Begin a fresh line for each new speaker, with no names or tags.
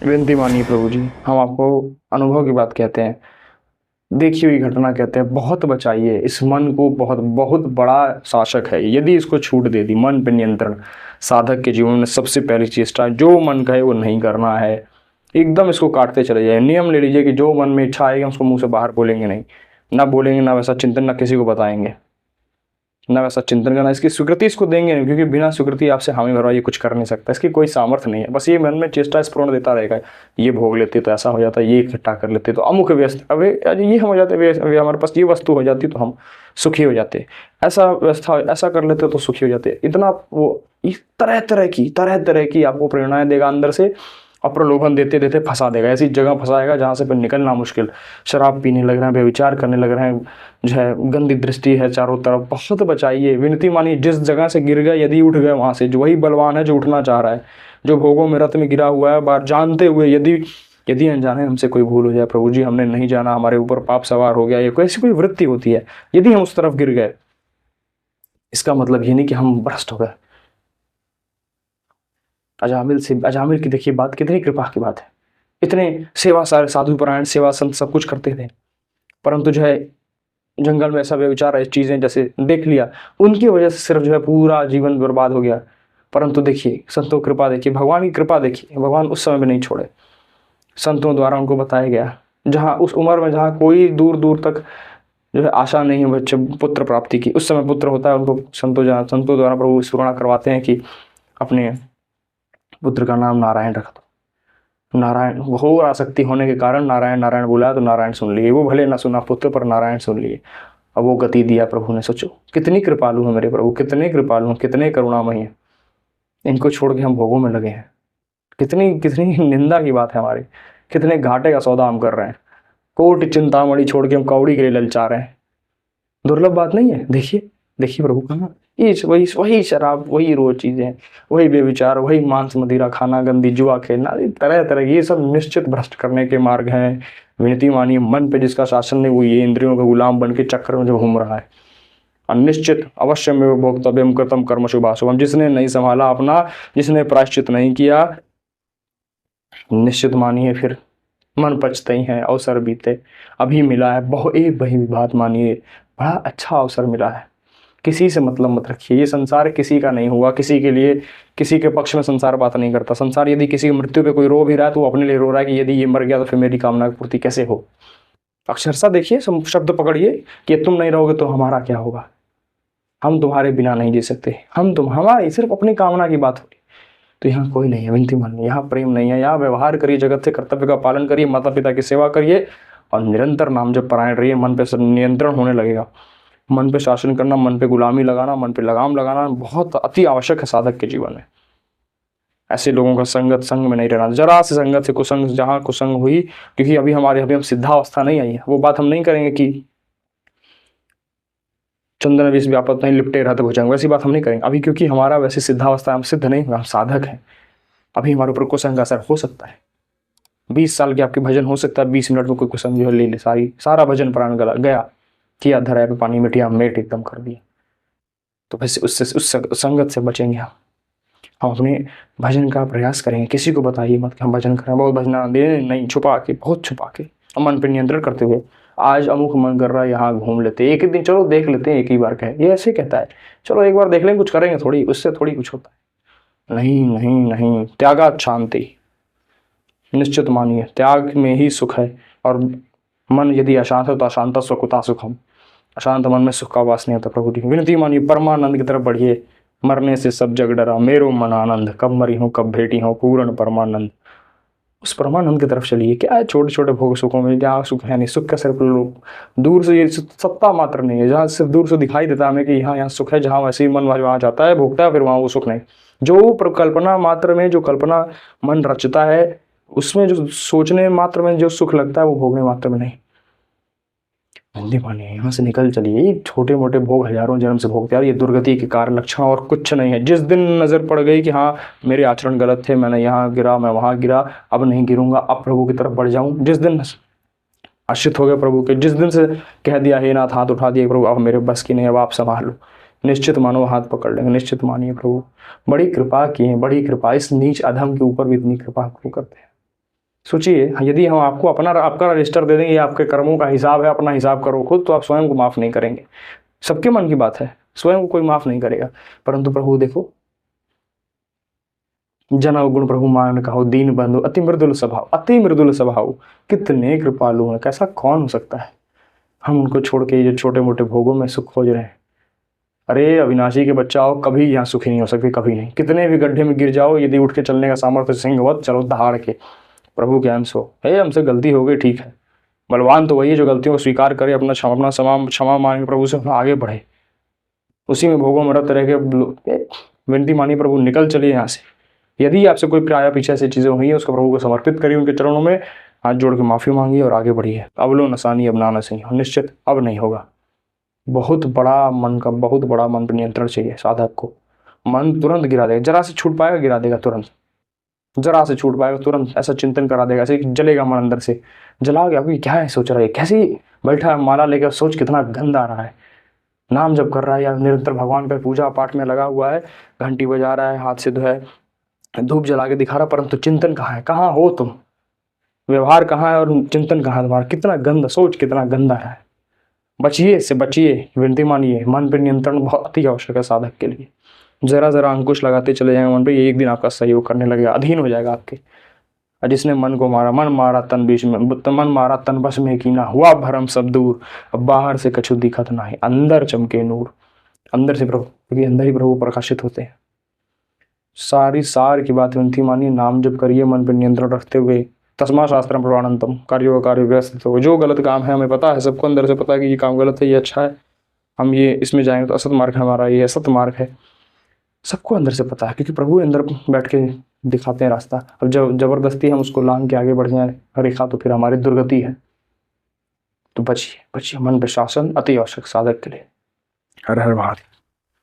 विनती मानिए प्रभु जी, हम आपको अनुभव की बात कहते हैं, देखी हुई घटना कहते हैं। बहुत बचाइए इस मन को, बहुत बहुत बड़ा शासक है। यदि इसको छूट दे दी, मन पे नियंत्रण साधक के जीवन में सबसे पहली चेष्टा, जो मन कहे वो नहीं करना है। एकदम इसको काटते चले जाए। नियम ले लीजिए कि जो मन में इच्छा आएगी हम उसको मुंह से बाहर बोलेंगे नहीं, ना बोलेंगे, ना वैसा चिंतन, ना किसी को बताएंगे, ना वैसा चिंतन करना। इसकी स्वीकृति इसको देंगे नहीं, क्योंकि बिना स्वीकृति आपसे हामी भरवा ये कुछ कर नहीं सकता। इसकी कोई सामर्थ्य नहीं है। बस ये मन में चेष्टा स्फुरण देता रहेगा, ये भोग लेते तो ऐसा हो जाता, ये इकट्ठा कर लेते तो अमुक व्यस्त, अबे ये हम हो जाते, अभी हमारे पास ये वस्तु हो जाती तो हम सुखी हो जाते, ऐसा व्यवस्था ऐसा कर लेते तो सुखी हो जाते। इतना वो इस तरह तरह की आपको प्रेरणाएं देगा अंदर से, और प्रलोभन देते देते फंसा देगा। ऐसी जगह फंसाएगा जहाँ से फिर निकलना मुश्किल। शराब पीने लग रहे हैं, व्यभिचार करने लग रहे हैं, जो है गंदी दृष्टि है चारों तरफ। बहुत बचाइए, विनती मानिए। जिस जगह से गिर गए, यदि उठ गए वहाँ से, जो वही बलवान है जो उठना चाह रहा है, जो भोगों में रत में गिरा हुआ है, बार जानते हुए, यदि यदि अनजाने हमसे कोई भूल हो जाए प्रभु जी, हमने नहीं जाना, हमारे ऊपर पाप सवार हो गया, ये कोई ऐसी कोई वृत्ति होती है, यदि हम उस तरफ गिर गए, इसका मतलब ये नहीं कि हम भ्रष्ट हो गए। अजामिल की देखिए बात, कितनी कृपा की बात है। इतने सेवा, सारे साधु परायण, सेवा संत सब कुछ करते थे, परंतु जो है जंगल में ऐसा व्यभिचार है, चीजें जैसे देख लिया, उनकी वजह से सिर्फ जो है पूरा जीवन बर्बाद हो गया। परंतु देखिए संतों की कृपा देखिए, भगवान की कृपा देखिए, भगवान उस समय में नहीं छोड़े। संतों द्वारा उनको बताया गया, जहाँ उस उम्र में जहाँ कोई दूर दूर तक जो है आशा नहीं है बच्चे पुत्र प्राप्ति की, उस समय पुत्र होता है उनको। संतों द्वारा प्रभु स्मरण करवाते हैं कि अपने पुत्र का नाम नारायण रख दो। नारायण, घोर आसक्ति होने के कारण नारायण नारायण बोला तो नारायण सुन लिए, वो भले ना सुना पुत्र, पर नारायण सुन लिए। अब वो गति दिया प्रभु ने। सोचो कितनी कृपालु है मेरे प्रभु, कितने कृपालु हैं, कितने करुणामयी हैं। इनको छोड़ के हम भोगों में लगे हैं। कितनी कितनी निंदा की बात है हमारी, कितने घाटे का सौदा हम कर रहे हैं। कोटि चिंतामणि छोड़ के हम कौड़ी के लिए ललचा रहे हैं। दुर्लभ बात नहीं है। देखिए देखिए प्रभु कहाँ, ये वही वही शराब, वही रोज चीजें, वही बेविचार, वही मांस मदिरा खाना, गंदी जुआ खेलना, तरह तरह ये सब निश्चित भ्रष्ट करने के मार्ग हैं। विनती मानिए, मन पे जिसका शासन नहीं, वो ये इंद्रियों का गुलाम बन के चक्कर में जो घूम रहा है। अनिश्चित अवश्य में भोक्तव्यम कृतम कर्म शुभाशुभम, जिसने नहीं संभाला अपना, जिसने प्रायश्चित नहीं किया, निश्चित मानिए फिर मन पचते ही हैं, अवसर बीते। अभी मिला है बहुत, एक वही बात मानिए, बड़ा अच्छा अवसर मिला है। किसी से मतलब मत रखिए। ये संसार किसी का नहीं हुआ, किसी के लिए, किसी के पक्ष में संसार बात नहीं करता। संसार यदि किसी की मृत्यु पे कोई रो भी रहा है तो वो अपने लिए रो रहा है कि यदि ये मर गया तो फिर मेरी कामना की पूर्ति कैसे हो। अक्षरशः देखिए शब्द पकड़िए कि तुम नहीं रहोगे तो हमारा क्या होगा, हम तुम्हारे बिना नहीं जी सकते, हमारी सिर्फ अपनी कामना की बात होगी। तो यहाँ कोई नहीं है, विनती मानिए, यहाँ प्रेम नहीं है। यहाँ व्यवहार करिए, जगत से कर्तव्य का पालन करिए, माता पिता की सेवा करिए, और निरंतर नाम जप परायण रहिए। मन पे नियंत्रण होने लगेगा। मन पे शासन करना, मन पे गुलामी लगाना, मन पे लगाम लगाना बहुत अति आवश्यक है साधक के जीवन में। ऐसे लोगों का संग में नहीं रहना। जरा से संगत से कुसंग, जहाँ कुसंग हुई, क्योंकि अभी हम सिद्धावस्था नहीं आई है। वो बात हम नहीं करेंगे कि चंदन विष व्यापत नहीं लिपटे रहते भुजंग, वैसी बात हम नहीं करेंगे अभी, क्योंकि हमारा वैसे सिद्धावस्था हम सिद्ध नहीं हुआ, हम साधक हैं। अभी हमारे ऊपर कुसंग का असर हो सकता है। 20 साल के आपके भजन हो सकता है, 20 मिनट में कोई कुसंग जो है ले ले, सारा भजन प्राण गला गया, किया धरा पे पानी मिटिया मेट एकदम कर दिया। तो वैसे उससे उस संगत से बचेंगे हम अपने भजन का प्रयास करेंगे। किसी को बताइए मत कि हम भजन करें, बहुत भजना दे नहीं, छुपा के, बहुत छुपा के, मन पर नियंत्रण करते हुए। आज अमुक मन कर रहा है, यहाँ घूम लेते, एक ही दिन चलो देख लेते हैं, एक ही बार कहे, ये ऐसे कहता है, चलो एक बार देख लेंगे, कुछ करेंगे थोड़ी, उससे थोड़ी कुछ होता है। नहीं नहीं नहीं, त्यागात शांति। निश्चित मानिए त्याग में ही सुख है। और मन यदि अशांत है तो अशांत स्वकुता सुखम, अशांत मन में सुख का वास नहीं होता। प्रभु जी विनती मानिए, परमानंद की तरफ बढ़िए। मरने से सब जग डरा, मेरो मन आनंद, कब मरी हूँ कब भेटी हूँ पूर्ण परमानंद। उस परमानंद की तरफ चलिए। क्या है छोटे छोटे भोग सुखों में, क्या सुख है नहीं। सुख का सिर्फ लोग दूर से, ये सत्ता मात्र नहीं है, जहाँ सिर्फ दूर से दिखाई देता है हमें कि यहाँ यहाँ सुख है, जहाँ वैसे ही मन वहाँ जाता है, भोगता है, फिर वहाँ वो सुख नहीं। जो कल्पना मात्र में, जो कल्पना मन रचता है, उसमें जो सोचने मात्र में जो सुख लगता है, वो भोगने मात्र में नहीं। हिंदी मानिए, यहाँ से निकल चलिए। ये छोटे मोटे भोग हजारों जन्म से भोगते यार, ये दुर्गति के कारण लक्षण और कुछ नहीं है। जिस दिन नजर पड़ गई कि हाँ मेरे आचरण गलत थे, मैंने यहाँ गिरा, मैं वहां गिरा, अब नहीं गिरूंगा, अब प्रभु की तरफ बढ़ जाऊं, जिस दिन आश्रित हो गया प्रभु के, जिस दिन से कह दिया हे नाथ हाथ उठा दिए प्रभु, अब मेरे बस की नहीं, अब आप संभाल लो, निश्चित मानो हाथ पकड़ लेंगे। निश्चित मानिए प्रभु बड़ी कृपा की है, बड़ी कृपा। इस नीच अधम के ऊपर भी इतनी कृपा प्रभु करते हैं। सोचिए, यदि हम आपको आपका रजिस्टर दे देंगे, आपके कर्मों का हिसाब है, अपना हिसाब करो खुद, तो आप स्वयं को माफ नहीं करेंगे। सबके मन की बात है, स्वयं को कोई माफ नहीं करेगा। परंतु प्रभु देखो, जन गुण प्रभु मान कहो, दीन बंधु अति मृदुल स्वभाव, अति मृदुल स्वभाव, कितने कृपालु हैं। कैसा कौन हो सकता है। हम उनको छोड़ के ये छोटे मोटे भोगों में सुख खोज रहे हैं। अरे अविनाशी के बच्चा हो, कभी यहाँ सुखी नहीं हो सकते, कभी नहीं। कितने भी गड्ढे में गिर जाओ, यदि उठ के चलने का सामर्थ्य सिंहवत चलो दहाड़ के, प्रभु के अंश हो। हे हमसे गलती हो गई, ठीक है। बलवान तो वही है जो गलतियों को स्वीकार करे, अपना क्षमा मांग के प्रभु से आगे बढ़े। उसी में भोगों में रत रह के विनती मानी, प्रभु निकल चलिए यहाँ से। यदि आपसे कोई प्राया पीछे से चीजें हुई है, उसको प्रभु को समर्पित करिए, उनके चरणों में हाथ जोड़ के माफी मांगिए और आगे बढ़िए। अब लो नसानी अब नाना सही, निश्चित अब नहीं होगा। बहुत बड़ा मन पर नियंत्रण चाहिए साधक को। मन तुरंत गिरा देगा, जरा से छूट पाएगा गिरा देगा तुरंत, जरा से छूट पाएगा तुरंत ऐसा चिंतन करा देगा, ऐसे जलेगा मन अंदर से। जला गया, अभी क्या है सोच रहा है, कैसी बैठा है माला लेकर, सोच कितना गंद आ रहा है। नाम जब कर रहा है या निरंतर भगवान का पूजा पाठ में लगा हुआ है, घंटी बजा रहा है, हाथ से जो है धूप जला के दिखा रहा, परंतु चिंतन कहाँ है, कहाँ हो तुम, व्यवहार कहाँ है और चिंतन कहाँ है तुम्हारा। कितना गंदा सोच, कितना गंदा है। बचिए, इससे बचिए, विनती मानिए। मन पर नियंत्रण बहुत अति आवश्यक है साधक के लिए। जरा जरा अंकुश लगाते चले जाएंगे मन पे, ये एक दिन आपका सहयोग करने लगेगा, अधीन हो जाएगा आपके। और जिसने मन को मारा, मन मारा तन बीच में, मन मारा तन बस में की ना, हुआ भरम सब दूर, अब बाहर से कछु दिखत ना है, अंदर चमके नूर। अंदर से प्रभु, क्योंकि अंदर ही प्रभु प्रकाशित होते हैं। सारी सार की बात विनती मानिए, नाम जप करिए मन पर नियंत्रण रखते हुए। तस्मा शास्त्रम प्रमाणंतम, कार्यो कार्य व्यस्त हो। जो गलत काम है हमें पता है, सबको अंदर से पता है कि ये काम गलत है, ये अच्छा है, हम ये इसमें जाएंगे तो असत मार्ग है हमारा, ये असत मार्ग है, सबको अंदर से पता है, क्योंकि प्रभु अंदर बैठ के दिखाते हैं रास्ता। अब जब जबरदस्ती हम उसको लांग के आगे बढ़ जाए रेखा, तो फिर हमारी दुर्गति है। तो बचिए बचिए, मन पर शासन अति आवश्यक साधक के लिए। हर हर महादेव।